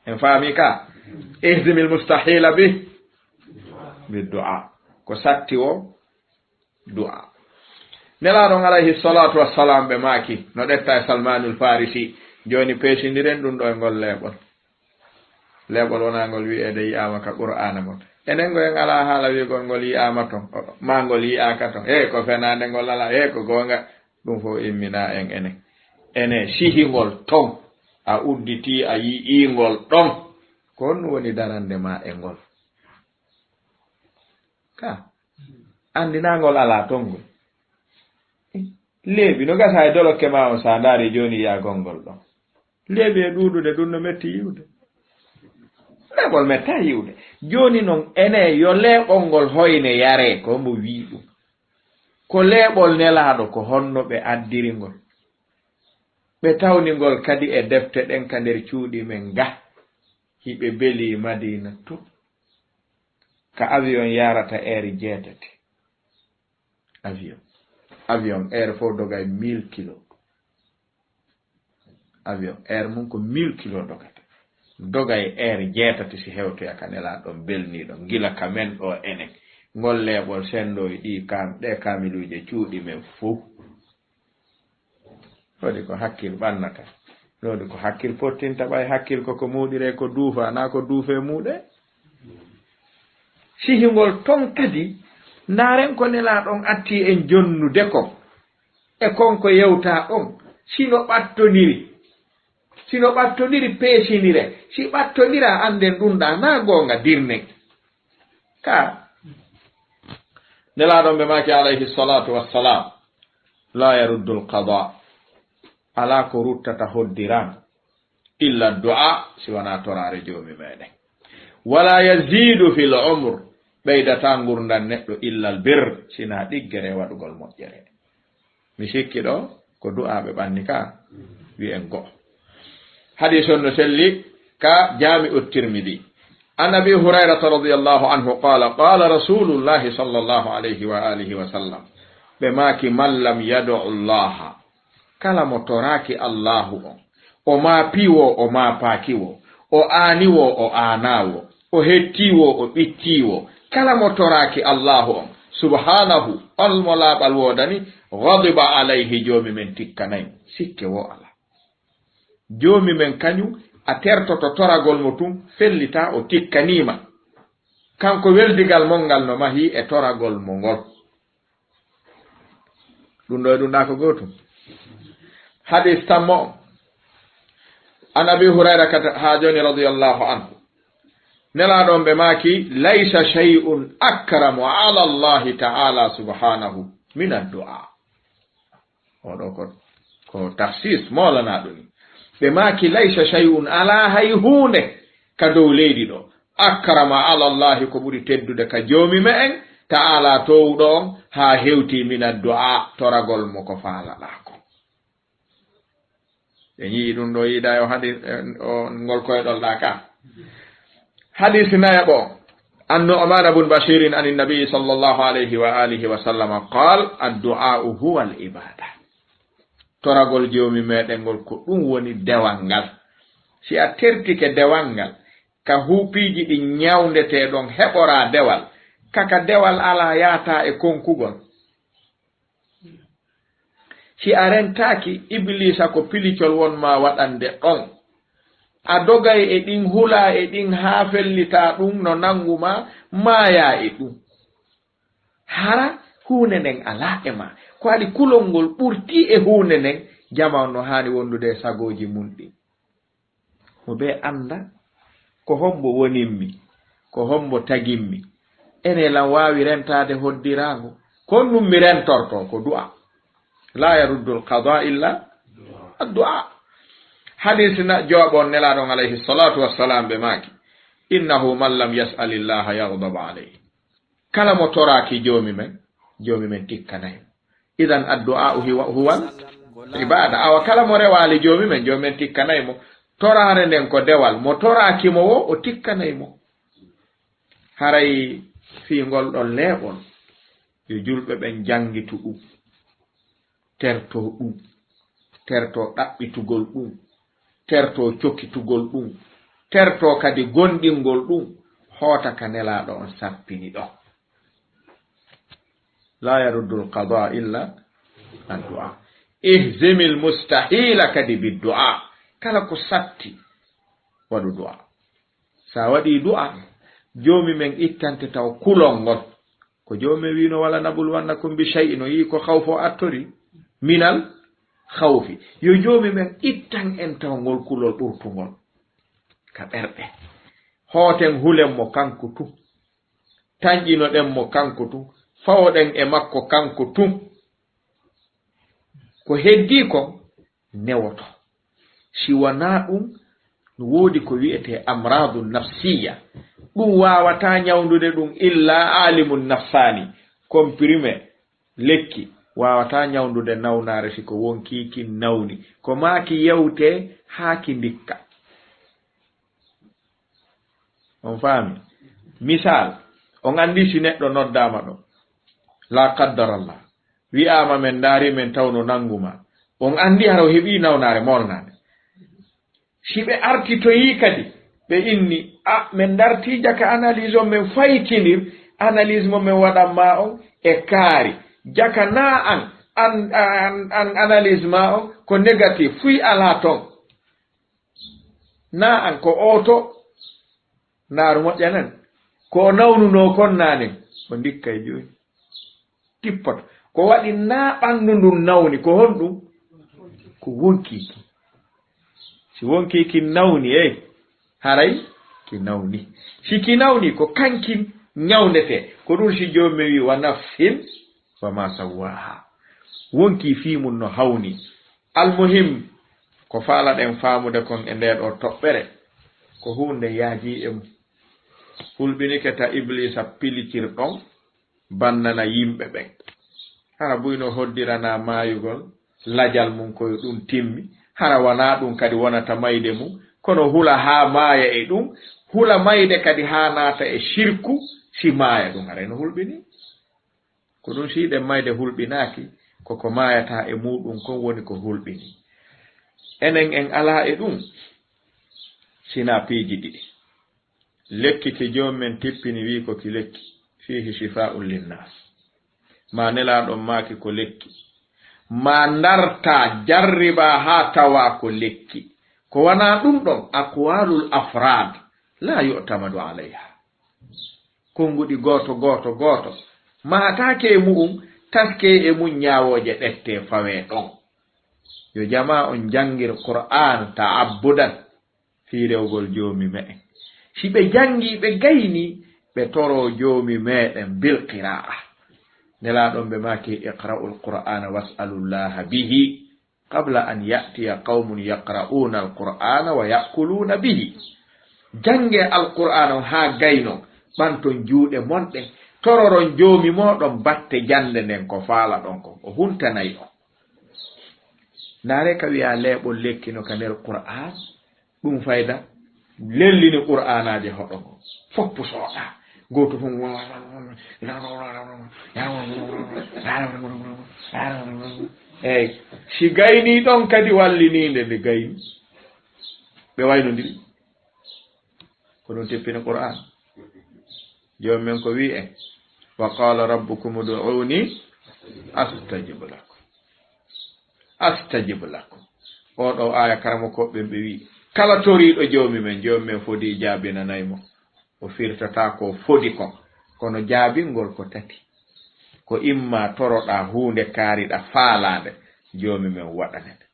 en faami ka ihdimil mustahila bi du'a ko satti o du'a nelaɗon alayhi salatu wassalam ɓe maaki no ɗetta e salmanul farisi joni peesidiren ɗum ɗo e ngol leɓol wonagol wi'ede yiyama ka qur'ana mon enen go en ala haala wiigol ngol yiyama ton ma ngol yiyaka ton ko fenade ngol ala ko gonga ɗum fof immina en ene sihingol ton a udditi a yi'ingol ɗon ko honɗum woni darande ma e ngol ka andinagol ala ton ngol leeɓi no gasa e dolokke ma o sa ndaari joni yiyagol ngol ɗon leeɓi e ɗuɗude ɗum no metti yiwde leɓol metta yiwde joni noon ene yo leɓol ngol hoyne yare ko mbo wi ɗum ko leɓol nelaɗo ko honno ɓe addiri ngol ɓe tawningol kadi e defte ɗen ka nder cuuɗi men ga hiɓe beeli madina to ka avion yarata heure 7 avion heure fof dogay 1000 kilo avion heure mum ko 1000 kilo dogay heure 7 si hewtoya ka nelaɗon belniɗon gila ka men ɗo enen ngol leɓol sendoy ɗe kamiluje cuuɗi men fof ɗoɗi ko hakkil ɓannata ɗoɗi ko hakkil pottinta ɓay hakkil koko muɗire ko duufa na ko duufe muɗe sihingol ton kadi ndaren ko nelaɗon atti en jonnude kon e konko yewta ɗon sino ɓattodiri peesinire si ɓattodira anden ɗumɗa na gonga dirnen ka nelaɗon ɓe maki alayhi salatu wassalam la yaruddu lqada ala ko ruttata hoddiran illa du'a si wona torare joomi meɗen wala yazidu fil umr ɓeydata gurdan neɗɗo illa l bir sina ɗiggere waɗugol moƴƴere mi sikki ɗo ko du'a ɓe ɓanni ka wi'en go hadis on no selli ka jami'u tirmidhi an abi hurairata radiyallahu anhu qala rasulullahi sallallahu alayhi wa alihi wa sallam ɓe maki man lam yad'u llaha kala mo toraki allahu on o ma piwo o ma pakiwo o aaniwo o aanawo o hettiwo o ɓittiwo kala mo toraki allahu on subhanahu almo laaɓal wodani ghadiba alayhi joomi men tikkanayi sikke wo ala joomi men kañum a tertoto toragol mo tum fellita o tikkanima kanko weldigal mon ngal no mahi e toragol mo ngol ɗum ɗo e ɗum ɗa ko gotum hadis tammo an abi hurayra kata ha joni radiyallahu anhu nelaɗon ɓe maki laysa shay'un akramu ala allahi ta'ala subhanahu min addu'a oɗo ko tahsis molana ɗumi ɓe maki laysa shay'un ala hay hunde ka dow leydi ɗo akrama ala allahi ko ɓuri teddude ka joomi me en ta'ala towɗo on ha hewti min addu'a toragol mo ko faalaɗako ɓe yii ɗum ɗo yiɗa yo hadis o ngol koyɗolɗa ka hadis nayaɓo an nu'man bun bashirin an nabi sallallahu alayhi wa alihi wa sallam qal addu'a'u huwa al ibada toragol joomi meɗen ngol ko ɗum woni dewal ngal si a tertike dewal ngal ka huupiji ɗi ñawdeteɗon heɓora dewal kaka dewal ala yaata e konkugol si a rentaki iblisa ko pilicol wonma waɗande ɗon a dogay e ɗin hula e ɗin ha fellita ɗum no nanguma maya e ɗum hara hunde nden ala e ma ko waɗi kulol ngol ɓurti e hunde nden jama no hani wondude e sagoji mum ɗi mo ɓe anda ko hombo woninmi ko hombo taginmi ene lan wawi rentade hoddirago kon ɗum mi rentorto ko du'a la yaruddu alqada illa addu'a hadith na jawabon nelaɗon alayhi salatu wassalam ɓe maki innahu man lam yas'alillaha yaghdab alayhi kala mo toraki jomi men tikkanayi idan addu'a huwa ibada awa kala mo rewali jomi men tikkanayi mo torare nden ko dewal mo toraki mo wo o tikkanayi mo haray fiingol ɗon leeɓol yo julɓe ɓen jangitu ɗum terto ɗum terto ɗaɓɓitugol ɗum terto cokkitugol ɗum terto kadi gonɗingol ɗum hoota ka nelaɗo on sappini ɗo la yaruddu alqada illa addu'a ihzimi almustahila kadi biddu'a kala ko satti waɗu du'a sa waɗi du'a joomi men ittante taw kulol ngol ko joomi wino wala nabul wannakum bi shay'in o yi ko khawfo attori minal khawfi yo joomi men ittan en taw ngol kulol ɓurtugol ka ɓerɗe hooten hulen mo kanko tu tañƴinoɗen mo kanko tu fawoɗen e makko kanko tu ko heddi ko newoto si wona ɗum no woodi ko wi'ete amradu nafsiya ɗum wawata ñawdude ɗum illa alimun nafsani comprimé lekki wawata ñawdude nawnare siko wonkiki nawni ko maki yewte haaki ndikka on faami misal on andi si neɗɗo noddama ɗo la qaddarallah wi'ama men daari men tawno nanguma on andi hara o heɓi nawnare molnade si ɓe artitoyi kadi ɓe inni min darti jaka analyse o min faytinir analyse mo min waɗanma on e kaari jaka na an analyse ma on ko négatif fuy ala ton na an ko oto naaru moƴƴanen ko nawnuno kon nane ko ndikka e joni tippoto ko waɗi na ɓandu ndun nawni ko honɗum ko wonkiki si wonkiki nawni haray ki nawni si ki nawni ko kanki ñawndete ko ɗum si jommi wi wa nafsin wa ma sawaha wonki fimum no hawni almuhim ko faalaɗen faamude kon e nder ɗo toɓɓere ko hunde yaaji e mum hulɓinike ta iblisa pilikirɗon bannana yimɓe ɓen hara buyno hoddirana maayugol lajal mum koye ɗum timmi hara wona ɗum kadi wonata mayde mum kono hula ha maaya e ɗum hula mayde kadi ha naata e shirku si maaya ɗum areno hulɓini ko ɗum siɗen mayde hulɓinaki koko maayata e muɗum kon woni ko hulɓini enen en ala e ɗum sina piiji ɗiɗi lekki ki jomumen tippini wi ko ki lekki fihi shifa'un linnas ma nelaɗon maki ko lekki ma darta jarriba ha tawa ko lekki ko wana ɗum ɗon aqwalul afrad la yu'tamadu alayha konguɗi goto matake e mu'um taske e mum ñawoje ɗette fawe ɗon yo jama on jangir qur'an ta'abbudan fi rewgol joomi me'en si ɓe jangi ɓe gayni ɓe toro joomi meɗen bil qira'a nelaɗon ɓe maki iqra'ul qur'ana was'alullaha bihi qabla an ya'tiya qaumun yaqra'una alqur'ana wa ya'kuluna bihi jange alqur'ana ha gayno ɓanton juuɗe monɗen tororon joomi moɗon batte jande nden ko faala ɗon ko o huntanayi on naare ka wiya leeɓol lekkino ka nder qur'an ɗum fayda lellini qur'anaje hoɗo ngo foppu sooɗa goto fo eyyi si gayni ɗon kadi wallininde nde gayni ɓe waynodiri ko ɗum teppini qur'an joni men ko wi en wa qala rabbukum ud'uni astajib lakum oɗo aya karamo koɓɓe ɓe wi kala toriɗo joomi men fodi jaabinanaymo o firtata ko fodi kon kono jaabingol ko tati ko imma toroɗa hunde kaariɗa faalade joomi men waɗanede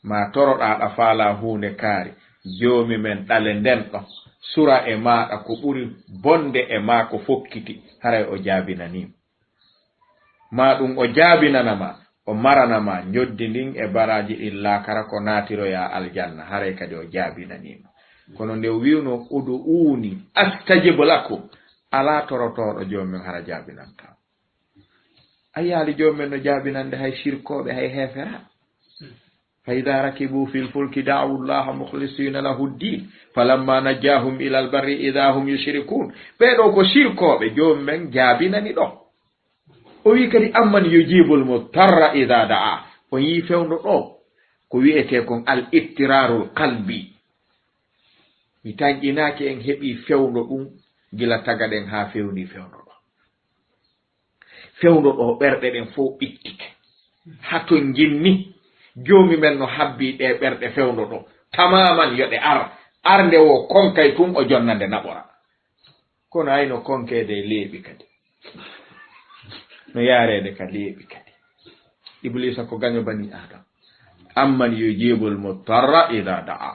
ma toroɗa ɗa faala hunde kaari joomi men ɗale nden ɗon sura e maɗa ko ɓuri bonde e ma ko fokkiti haray o jaabinanima ma ɗum o jaabinanama o maranama ñoddi ndin e baraji illa kara ko naatiroya aljanna haray kadi o jaabinanima kono nde wiwno udu uuni astajibu lakum ala torotoɗo jomumen hara jaabinanta a yaali jomumen no jaabinande hay sirkoɓe hay hefera fa ida rakibu fi lfulki da'u llaha mukhlisina lahu ddin falamma najjahum ila albarri ida hum yushrikun ɓeɗo ko sirkoɓe jomumen jaabinani ɗo o wi kadi amman yujibul mutarra ida da'a o yi fewno ɗo ko wiyete kon al ittirarul qalbi mi tanƴinaki en heɓi fewno ɗum gila tagaɗen ha fewni fewno ɗo ɓerɗe ɗen fof ittike haton jinni joomi men no habbi ɗe ɓerɗe fewno ɗo tamaman yoɗe arde o konkay tun o jonnande naɓora kono ayno konkede leeɓi kadi no yarede ka leeɓi kadi iblisa ko gaño bani adam amman yujibul mutarra ida da'a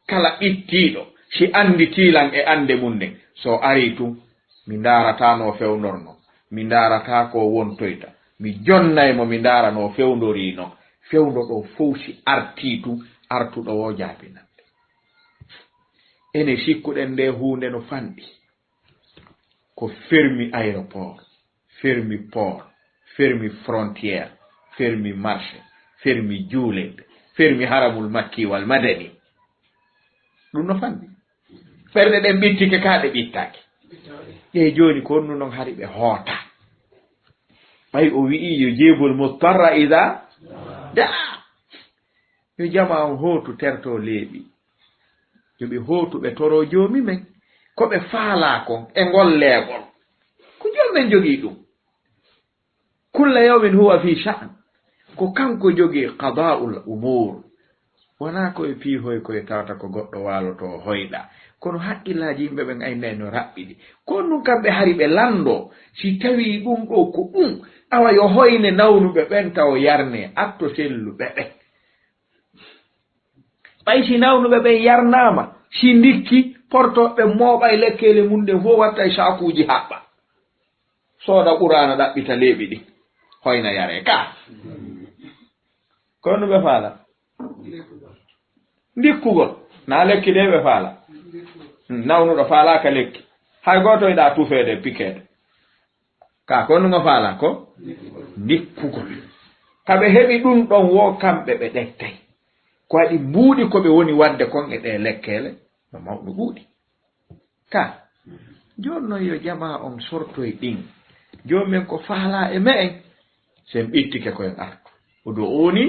kala ɓittiɗo si andi tilan e ande mum nden so ari tun mi ndaratano fewnorno mi ndarata ko wontoyta mi jonnaymo mi ndarano fewndorino fewndo ɗo fof si arti tun artuɗo o jaabinande ene sikkuɗen nde hunde no fanɗi ko fermi aéroport fermi port fermi frontière fermi marché fermi juulede fermi haramul makki wal madani ɗum no fanɗi ɓerɗe ɗen ɓittike kaɗe ɓittaki ƴe joni ko onnu noon hari ɓe hoota ɓay o wi'i yo jeebol mutarra ida daa yo jama on hootu terto leeɓi yoɓe hootu ɓe toro joomi men koɓe faala kon e ngol leeɓol ko joomen jogii ɗum kulla yawmin huwa fi sha'n ko kanko jogii qada'ul umur wona koye piihoy koye tawata ko goɗɗo waaloto hoyɗa kono haqqillaji yimɓe ɓen aynayi no raɓɓiɗi kono ɗum kamɓe hari ɓe lando si tawi ɗum ɗo ko ɗum awa yo hoyne nawnuɓe ɓen taw yarne atto selluɓe ɓe ɓay si nawnuɓe ɓen yarnama si ndikki portoɓe mooɓa e lekkele mum ɗen fof watta e sakuji haɓɓa sooda ɓurana ɗaɓɓita leeɓi ɗi hoyna yare ka kono ɓe faala ndikkugol na lekki ɗe ɓe faala nawnuɗo faalaka lekki hay goto eɗa tufede pikede ka konnugo faala ko ndikkugol kaɓe heɓi ɗum ɗon wo kamɓe ɓe ɗettay ko waɗi mbuuɗi koɓe woni wadde kon e ɗe lekkele no mawɗo ɓuuɗi ka joni noon yo jama on sortoye ɗin jomumen ko faala e me en sen ɓittike koyen artu odo oni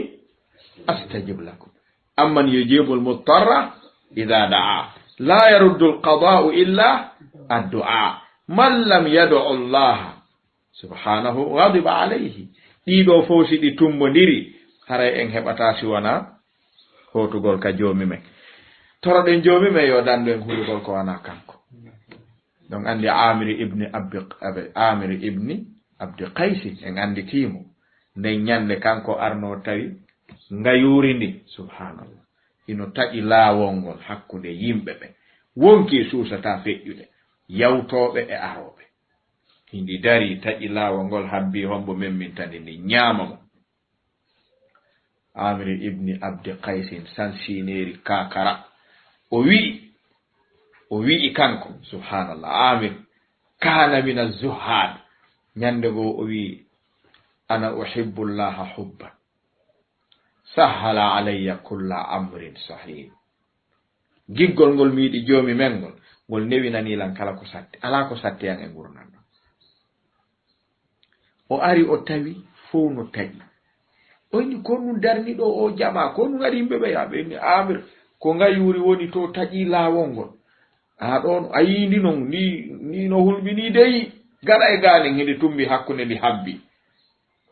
astajib lakum amman yujibul mutarra ida da'a la yaruddu alqada'u illa addu'a man lam yad'u Allah subhanahu ghadiba alayhi ɗiɗo fof si ɗi tumbodiri haray en heɓata si wona hotugol ka joomi men toroɗen joomi men yo dandu en hulugol ko wona kanko donc andi amiri ibni abdi qaysi en andi timo nden ñande kanko arno tawi ngayuri ndi subhanallah ino taƴi laawol ngol hakkude yimɓe ɓe wonki suusata feƴƴude yawtoɓe e aroɓe hindi dari taƴi laawol ngol habbi hombo memmintande ndi ñaama mo amiri ibni abdi qaysin sansineri kakara o wi'i kanko subhanallah amir kana min az-zuhad ñande go o wi'i ana uhibbu llaha hubban sahala alayya kulla amrin sahih giggol ngol mi yiɗi joomi men ngol newinanilan kala ko satti ala ko satti yan e gurnan ɗo o ari o tawi fof no taƴi oyni ko nun darniɗo o jaɓa ko nun ari yimɓe ɓe yaɓeni amir ko ngayuri woni to taƴi laawol ngol a ɗon a yindi non ni no hulɓini deyi gaɗa e ganen hende tumbi hakkunde ndi habbi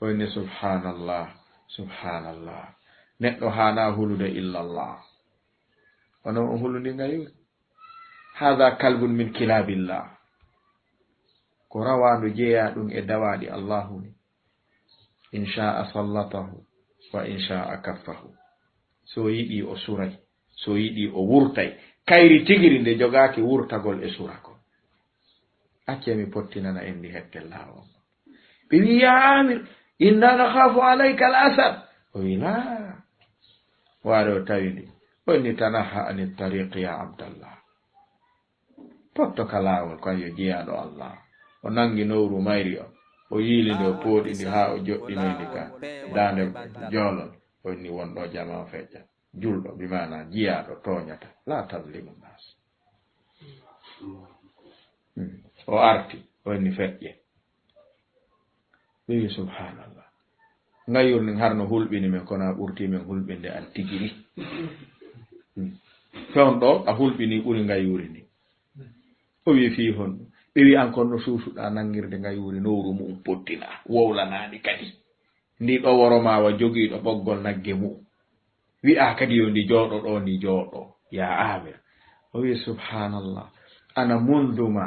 oyne subhanallah subhanallah neɗɗo hana hulude illallah onon on hulundi ngayuri hada kalbun min kilabillah ko rawandu jeeya ɗum e dawaɗi allahu ni in sha'a sallatahu wa in sha'a kaffahu so yiɗi o suray so yiɗi o wurtay kayri tigiri nde jogaki wurtagol e suragol acce mi pottinana en ndi hettel lawol ɓe wi ya amir inna nakhafu alayka al asad o wi la waare o tawini onni tanaha ani tariqi ya abdallah potto ka laawol ko yo jeyaɗo Allah o nangi nowru mayri o yiilinde o pooɗindi ha o joɗɗinoyndi ka dande joolol onni wonɗo jama feƴƴa julɗo bimana jiyaɗo toñata la tadlimu nas o arti onni feƴƴe wi subhanallah ngayurni harno hulɓini men kono a ɓurti men hulɓinde an tigiri fewnɗo a hulɓini ɓuri ngayuri ni o wi fi honɗum ɓe wi an kon no suusuɗa nangirde ngayuri nowru mum pottina wowlanani kadi ndi ɗo woro mawa jogiiɗo ɓoggol nagge mum wi'a kadi yo ndi jooɗo ɗo ndi jooɗo ya amir o wi subhanallah ana munduma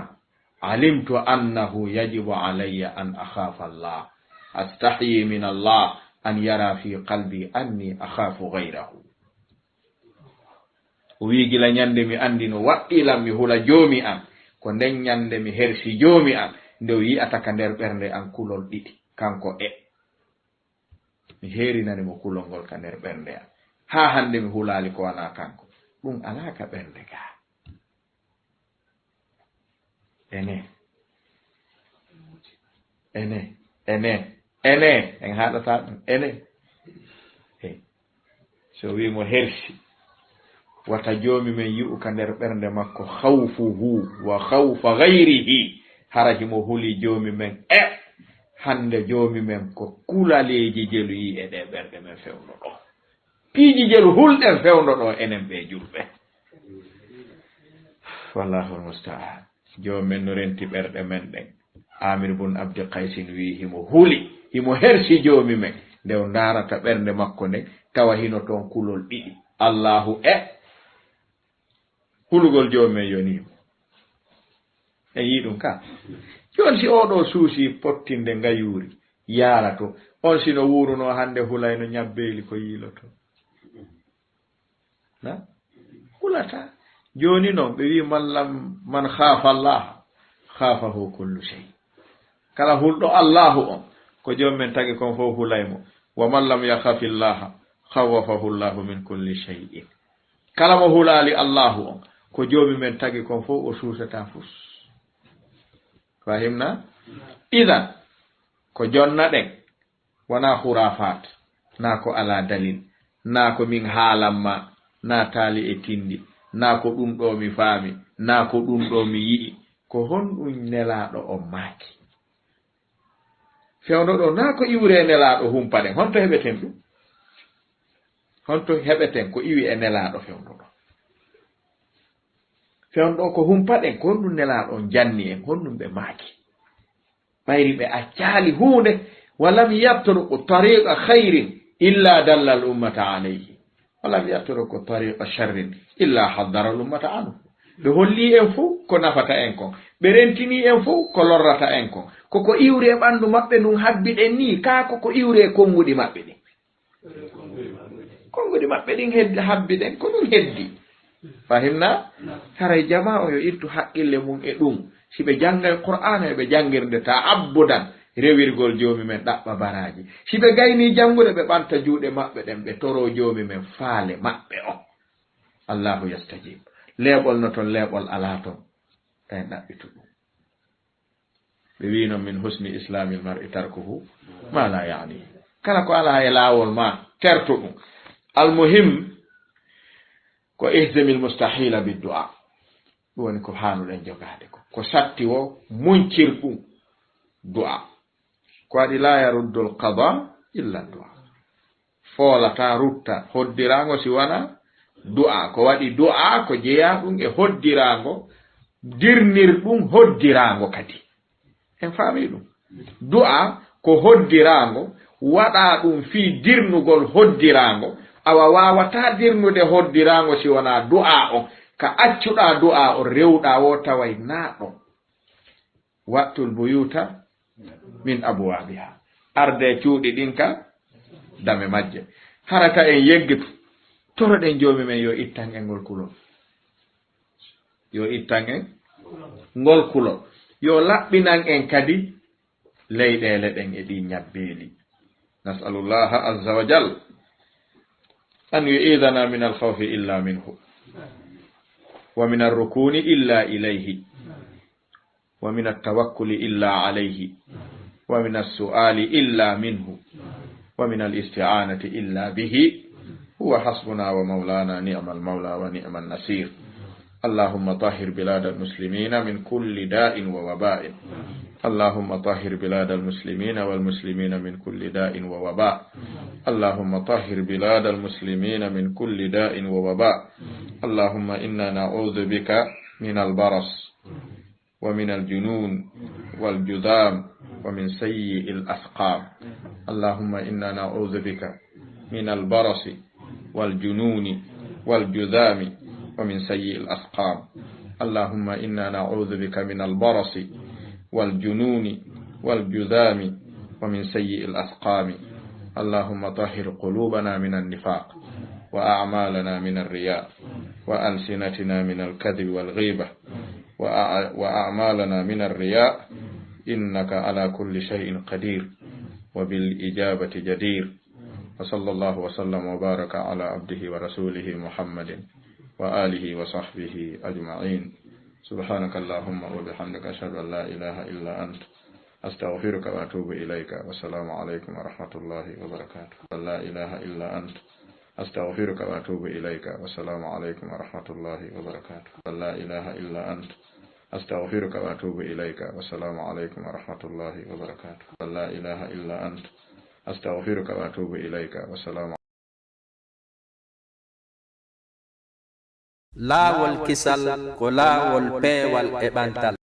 alimtu annahu yajibu alayya an akhafa Allah astahyi min Allah an yara fi qalbi anni akhafu ghayrahu o wi gila ñande mi andi no waɗɗilam mi hula joomi an ko nden ñande mi hersi joomi an nde o yi'ata ka nder ɓernde an kulol ɗiɗi kanko mi heerinani mo kulol ngol ka nder ɓernde an ha hande mi hulali ko wana kanko ɗum ala ka ɓernde ga ene en haɗata ɗum ene so wimo hersi wata joomi men yi'u ka nder ɓernde makko khawfuhu wa khawfa ghayrihi hara himo huli joomi men hande joomi men ko kulaleji jelu yi e ɗe ɓernde men fewno ɗo piiji jelu hulɗen fewno ɗo enen ɓe julɓe wallahu almusta'an joomi men no renti ɓerɗe men ɗen amir bun abdi qaysin wi himo huli himo hersi joomi men nde o ndarata ɓernde makko nde tawa hino toon kulol ɗiɗi allahu hulugol joomi men yonimo en yi ɗum ka joni si oɗo suusi pottinde ngayuri yaara to on sino wuruno hande hulayno ñabbeyli ko yiiloto na hulata joni noon ɓe wi man khafa Allah khafahu kullu shay kala hulɗo Allahu on ko joomi men tagi kon fof hulaymo wa man lam yakhafi Allah khawafahu Allahu min kulli shay'in kala mo hulali Allahu on ko joomi men tagi kon fof o suusata fus fahimna idan ko jonna ɗen wona khurafat na ko ala dalil na ko min haalamma na taali e tindi na ko ɗum ɗo mi faami na ko ɗum ɗo mi yi'i ko honɗum nelaɗo on maaki fewno ɗo na ko iwre nelaɗo humpaɗen honto heɓeten ɗum honto heɓeten ko iwi e nelaɗo fewno ɗo fewno ko humpaɗen ko honɗum nelaɗo janni en honɗum ɓe maaki ɓayri ɓe accali hunde walam yatruku tariqa khayrin illa dalla al ummata alayhi walam yatruku tariqa sharrin illa haddara al ummata anhu ɓe holli en fof ko nafata en kon ɓe rentini en fof ko lorrata en kon koko iwre ɓandu maɓɓe ndun habbiɗen ni ka koko iwre konguɗi maɓɓe ɗin konguɗi maɓɓe ɗin heddi habbiɗen ko ɗum heddi fahimna haray jama o yo ittu haqqille mum e ɗum si ɓe janggay qur'ana e ɓe janngirde ta abbudan rewirgol joomi men ɗaɓɓa baraji si ɓe gayni janngude ɓe ɓanta juuɗe maɓɓe ɗen ɓe toro joomi men faale maɓɓe o allahu yastajib leeɓol no toon leeɓol ala toon tawi ɗaɓɓitu ɗum ɓe wino min husni islamil mar'i tarkuhu ma la yani kala ko ala e laawol ma terto ɗum almuhim ko ihzamil mustahila biddu'a ɗum woni ko hanuɗen jogade ko satti o muncir ɗum du'a ko waɗi la yaruddu al qada illa du'a foolata rutta hoddirango si wana du'a ko waɗi du'a ko jeeya ɗum e hoddirango dirnir ɗum hoddirango kadi en faami ɗum du'a ko hoddirango waɗa ɗum fi dirnugol hoddirango awa wawata dirnude hoddirango si wana du'a o ka accuɗa du'a o rewɗa wo taway naɗo wattul buyuta min abwabiha arde cuuɗi ɗin ka dame majje harata en yeggitu toroɗen joomi men yo ittan en ngol kulol yo ittan en ngol kulol yo laɓɓinan en kadi leyɗele ɗen e ɗi ñabbeeli نسأل الله عز وجل أن يعيذنا من الخوف إلا منه، ومن الركون إلا إليه، ومن التوكل إلا عليه، ومن السؤال إلا منه، ومن الاستعانة إلا به. هو حسبنا ومولانا، نعم المولى ونعم النصير. اللهم طهر بلاد المسلمين من كل داء ووباء. اللهم طهر بلاد المسلمين والمسلمين من كل داء ووباء. اللهم طهر بلاد المسلمين من كل داء ووباء. اللهم إنا نعوذ بك من البرص ومن الجنون والجذام ومن سيء الأسقام. اللهم إنا نعوذ بك من البرص والجنون والجذام ومن سيء الأسقام. اللهم إنا نعوذ بك من البرص والجنون والجذام ومن سيء الأسقام. اللهم طهر قلوبنا من النفاق، وأعمالنا من الرياء، وألسنتنا من الكذب والغيبة، وأعمالنا من الرياء، إنك على كل شيء قدير وبالإجابة جدير. وصلى الله وسلم وبارك على عبده ورسوله محمد وآله وصحبه أجمعين. سبحانك اللهم وبحمدك، أشهد أن لا إله إلا أنت، أستغفرك وأتوب إليك. والسلام عليكم ورحمة الله وبركاته. لا إله إلا أنت، أستغفرك وأتوب إليك. والسلام عليكم ورحمة الله وبركاته. لا إله إلا أنت، أستغفرك وأتوب إليك. والسلام عليكم ورحمة الله وبركاته. لا إله إلا أنت، أستغفرك وأتوب إليك. والسلام.
لا والكسل كلا والبي والإبانتال